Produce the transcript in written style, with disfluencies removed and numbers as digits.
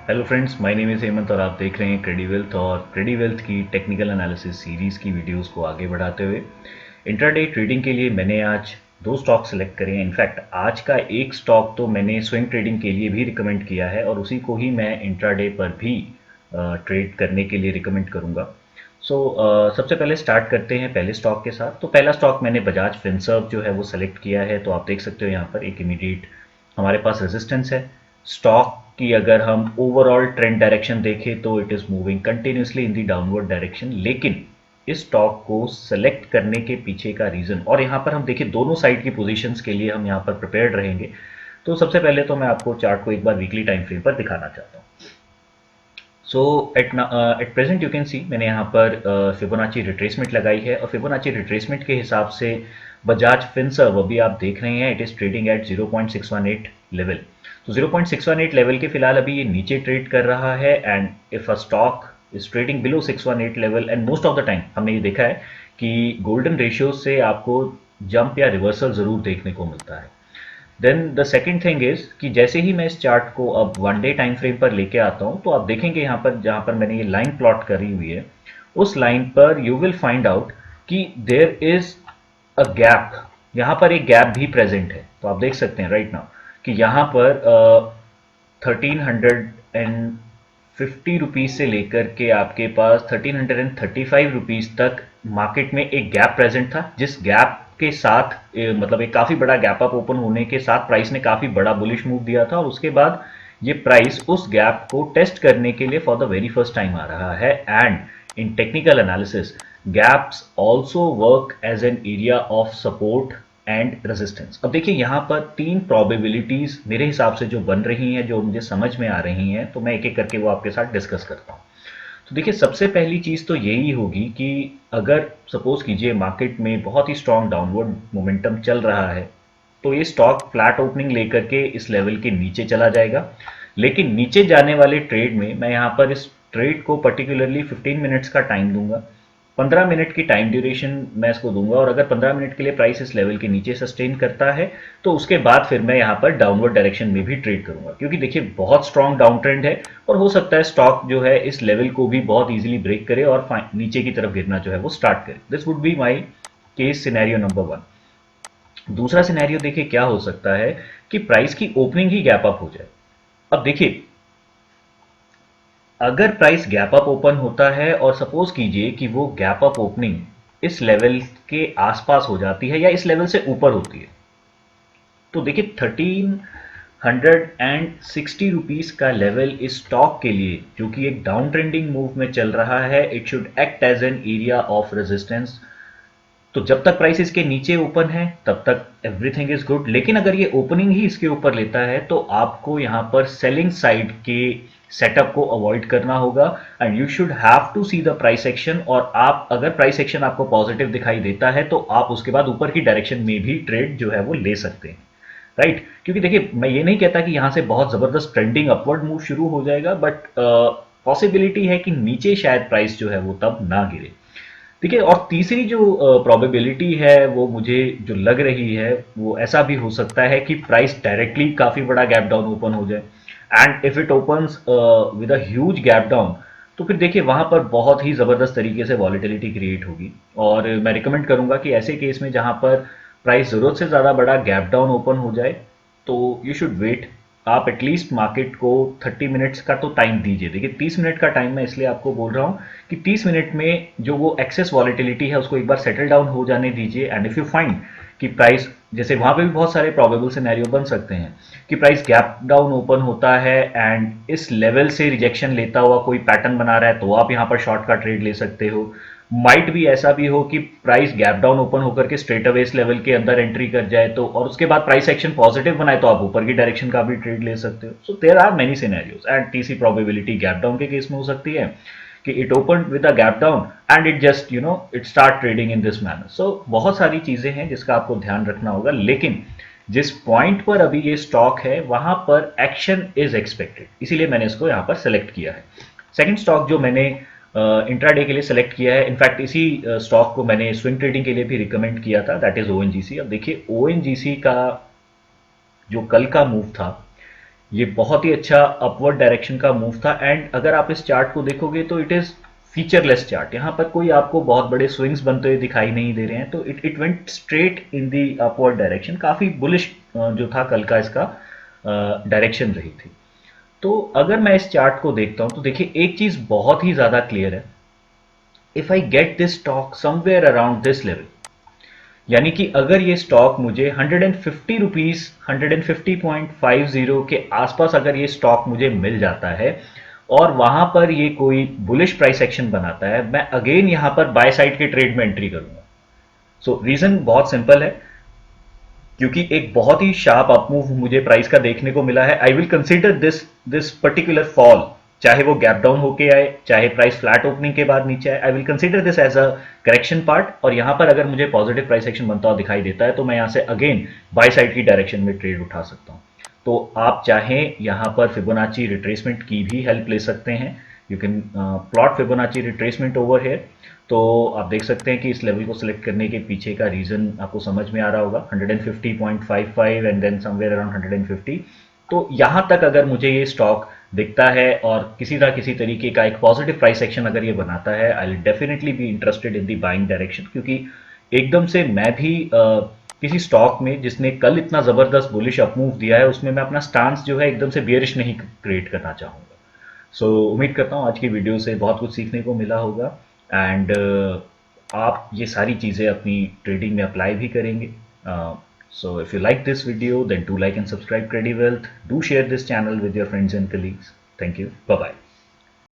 Hello friends, my name is Hemant और आप देख रहे हैं क्रेडिवेल्थ और क्रेडिवेल्थ की टेक्निकल एनालिसिस सीरीज़ की वीडियोस को आगे बढ़ाते हुए इंट्राडे ट्रेडिंग के लिए मैंने आज दो स्टॉक सेलेक्ट करे हैं। इनफैक्ट आज का एक स्टॉक तो मैंने स्विंग ट्रेडिंग के लिए भी रिकमेंड किया है और उसी को ही मैं इंट्राडे पर भी ट्रेड करने के लिए रिकमेंड करूँगा। सबसे पहले स्टार्ट करते हैं पहले स्टॉक के साथ। तो पहला स्टॉक मैंने बजाज फिनसर्व जो है वो सेलेक्ट किया है। तो आप देख सकते हो यहाँ पर एक इमीडिएट हमारे पास रेजिस्टेंस है। स्टॉक की अगर हम ओवरऑल ट्रेंड डायरेक्शन देखें तो it is moving continuously in the downward direction, लेकिन इस स्टॉक को सेलेक्ट करने के पीछे का रीज़न, और यहाँ पर हम देखिए दोनों साइड की पोजीशंस के लिए हम यहाँ पर प्रिपेयर्ड रहेंगे। तो सबसे पहले तो मैं आपको चार्ट को एक बार वीकली टाइम फ्रेम पर दिखाना चाहता हूँ। So at present you can see मैंने यहाँ पर फिबोनाची रिट्रेसमेंट लगाई है और फिबोनाची रिट्रेसमेंट के हिसाब से बजाज फिनसर्व अभी आप देख रहे हैं it is trading at 0.618 level. तो 0.618 लेवल के फिलहाल अभी ये नीचे ट्रेड कर रहा है and if a stock is trading below 618 level, and most of the time हमने ये देखा है कि गोल्डन रेशियो से आपको जंप या रिवर्सल ज़रूर देखने को मिलता है। Then the second thing is कि जैसे ही मैं इस चार्ट को अब वन डे टाइम फ्रेम पर लेके आता हूं तो आप देखेंगे यहाँ पर जहां पर मैंने ये लाइन प्लॉट करी हुई है उस लाइन पर यू विल फाइंड आउट कि देयर इज अ गैप। यहाँ पर एक गैप भी प्रेजेंट है। तो आप देख सकते हैं राइट नाउ कि यहाँ पर 1350 रुपीज से लेकर के आपके पास 1335 रुपीज तक मार्केट में एक गैप प्रेजेंट था, जिस गैप के साथ मतलब एक काफी बड़ा गैप अप ओपन होने के साथ प्राइस ने काफी बड़ा बुलिश मूव दिया था और उसके बाद ये प्राइस उस गैप को टेस्ट करने के लिए for the very first time आ रहा है। And in technical analysis gaps also work as an area of support and resistance. अब देखिए यहाँ पर तीन प्रोबेबिलिटीज मेरे हिसाब से जो बन रही हैं, जो मुझे समझ में आ रही हैं, तो मैं एक एक करके वो आपके साथ डिस्कस करता हूँ। तो देखिए सबसे पहली चीज तो यही होगी कि अगर सपोज कीजिए मार्केट में बहुत ही स्ट्रांग डाउनवर्ड मोमेंटम चल रहा है तो ये स्टॉक फ्लैट ओपनिंग लेकर के इस लेवल के नीचे चला जाएगा। लेकिन नीचे जाने वाले ट्रेड में मैं यहाँ पर इस ट्रेड को पर्टिकुलरली 15 मिनट्स का टाइम दूंगा। 15 मिनट की टाइम ड्यूरेशन मैं इसको दूंगा और अगर 15 मिनट के लिए प्राइस इस लेवल के नीचे सस्टेन करता है तो उसके बाद फिर मैं यहाँ पर डाउनवर्ड डायरेक्शन में भी ट्रेड करूंगा, क्योंकि देखिए बहुत स्ट्रांग डाउन ट्रेंड है और हो सकता है स्टॉक जो है इस लेवल को भी बहुत इजीली ब्रेक करे और नीचे की तरफ गिरना जो है वो स्टार्ट करे। This would be my case scenario number one. दूसरा सिनेरियो देखिए क्या हो सकता है कि प्राइस की ओपनिंग ही गैप अप हो जाए। अब देखिए अगर प्राइस गैप अप ओपन होता है और सपोज कीजिए कि वो गैप अप ओपनिंग इस लेवल के आसपास हो जाती है या इस लेवल से ऊपर होती है तो देखिए 1360 रुपीज का लेवल इस स्टॉक के लिए जो कि एक डाउन ट्रेंडिंग मूव में चल रहा है, it should act as an area of resistance. तो जब तक प्राइस इसके नीचे ओपन है तब तक एवरीथिंग इज गुड, लेकिन अगर ये ओपनिंग ही इसके ऊपर लेता है तो आपको यहां पर सेलिंग साइड के सेटअप को अवॉइड करना होगा and you should have to see the price action. और आप अगर प्राइस एक्शन आपको पॉजिटिव दिखाई देता है तो आप उसके बाद ऊपर की डायरेक्शन में भी ट्रेड जो है वो ले सकते हैं, राइट। क्योंकि देखिए मैं ये नहीं कहता कि यहां से बहुत जबरदस्त ट्रेंडिंग अपवर्ड मूव शुरू हो जाएगा, बट पॉसिबिलिटी है कि नीचे शायद प्राइस जो है वो तब ना गिरे। ठीक है। और तीसरी जो प्रोबेबिलिटी है वो मुझे जो लग रही है वो ऐसा भी हो सकता है कि प्राइस डायरेक्टली काफी बड़ा गैप डाउन ओपन हो जाए and if it opens with a huge gap down तो फिर देखिए वहां पर बहुत ही जबरदस्त तरीके से वॉलेटिलिटी क्रिएट होगी। और मैं रिकमेंड करूंगा कि ऐसे केस में जहां पर प्राइस जरूरत से ज्यादा बड़ा गैप डाउन ओपन हो जाए तो यू शुड वेट। आप एटलीस्ट मार्केट को 30 मिनट्स का तो टाइम दीजिए। देखिए 30 मिनट का टाइम मैं इसलिए आपको बोल रहा हूँ कि 30 मिनट में जो वो एक्सेस वॉलेटिलिटी है उसको एक बार सेटल डाउन हो जाने दीजिए एंड इफ यू फाइंड कि प्राइस जैसे वहां पे भी बहुत सारे प्रोबेबल सिनेरियो बन सकते हैं कि प्राइस गैप डाउन ओपन होता है एंड इस लेवल से रिजेक्शन लेता हुआ कोई पैटर्न बना रहा है तो आप यहां पर शॉर्ट का ट्रेड ले सकते हो। माइट भी ऐसा भी हो कि प्राइस गैप डाउन ओपन होकर के स्ट्रेट अवे इस लेवल के अंदर एंट्री कर जाए तो और उसके बाद प्राइस एक्शन पॉजिटिव बनाए तो आप ऊपर की डायरेक्शन का भी ट्रेड ले सकते हो। So there are many scenarios and TC probability gap down के केस में हो सकती है कि it open with a gap down and it just it start trading in this manner. So बहुत सारी चीजें हैं जिसका आपको ध्यान रखना होगा, लेकिन जिस पॉइंट पर अभी ये स्टॉक है वहां पर एक्शन इज एक्सपेक्टेड, इसीलिए मैंने इसको यहां पर सेलेक्ट किया है। सेकंड स्टॉक जो मैंने इंट्राडे के लिए सेलेक्ट किया है, इनफैक्ट इसी स्टॉक को मैंने स्विंग ट्रेडिंग के लिए भी रिकमेंड किया था, दैट इज ओएनजीसी। अब देखिए ओएनजीसी का जो कल का मूव था ये बहुत ही अच्छा अपवर्ड डायरेक्शन का मूव था एंड अगर आप इस चार्ट को देखोगे तो इट इज़ फीचरलेस चार्ट। यहाँ पर कोई आपको बहुत बड़े स्विंग्स बनते हुए दिखाई नहीं दे रहे हैं, तो it went straight in the upward direction. काफ़ी बुलिश जो था कल का इसका डायरेक्शन रही थी। तो अगर मैं इस चार्ट को देखता हूं तो देखिए एक चीज़ बहुत ही ज़्यादा क्लियर है। If I get this stock somewhere around this level, यानी कि अगर ये स्टॉक मुझे 150 रुपीज़ 150.50 के आसपास अगर ये स्टॉक मुझे मिल जाता है और वहां पर ये कोई बुलिश प्राइस एक्शन बनाता है, मैं अगेन यहां पर बाय साइड के ट्रेड में एंट्री करूंगा। सो रीजन बहुत सिंपल है, क्योंकि एक बहुत ही शार्प अपमूव मुझे प्राइस का देखने को मिला है। आई will consider this particular fall, चाहे वो गैप डाउन होके आए, चाहे प्राइस फ्लैट ओपनिंग के बाद नीचे आए, I will consider this as a correction part. और यहां पर अगर मुझे पॉजिटिव प्राइस एक्शन बनता हुआ दिखाई देता है तो मैं यहां से अगेन बाय साइड की डायरेक्शन में ट्रेड उठा सकता हूं। तो आप चाहें यहां पर फिबोनाची रिट्रेसमेंट की भी हेल्प ले सकते हैं। You can plot Fibonacci retracement over here. तो आप देख सकते हैं कि इस लेवल को सिलेक्ट करने के पीछे का रीजन आपको समझ में आ रहा होगा, 150.55 एंड देन समवेयर अराउंड 150। तो यहां तक अगर मुझे ये स्टॉक दिखता है और किसी ना किसी तरीके का एक पॉजिटिव प्राइस एक्शन अगर ये बनाता है, I will definitely be interested in the buying direction. क्योंकि एकदम से मैं भी किसी स्टॉक में जिसने कल इतना जबरदस्त बुलिश अपमूव दिया है उसमें मैं अपना स्टांस जो है एकदम से बियरिश नहीं क्रिएट करना चाहूंगा। सो उम्मीद करता हूँ आज की वीडियो से बहुत कुछ सीखने को मिला होगा एंड आप ये सारी चीज़ें अपनी ट्रेडिंग में अप्लाई भी करेंगे। So if you like this video then do like and subscribe Crediwealth, do share this channel with your friends and colleagues. Thank you, bye bye.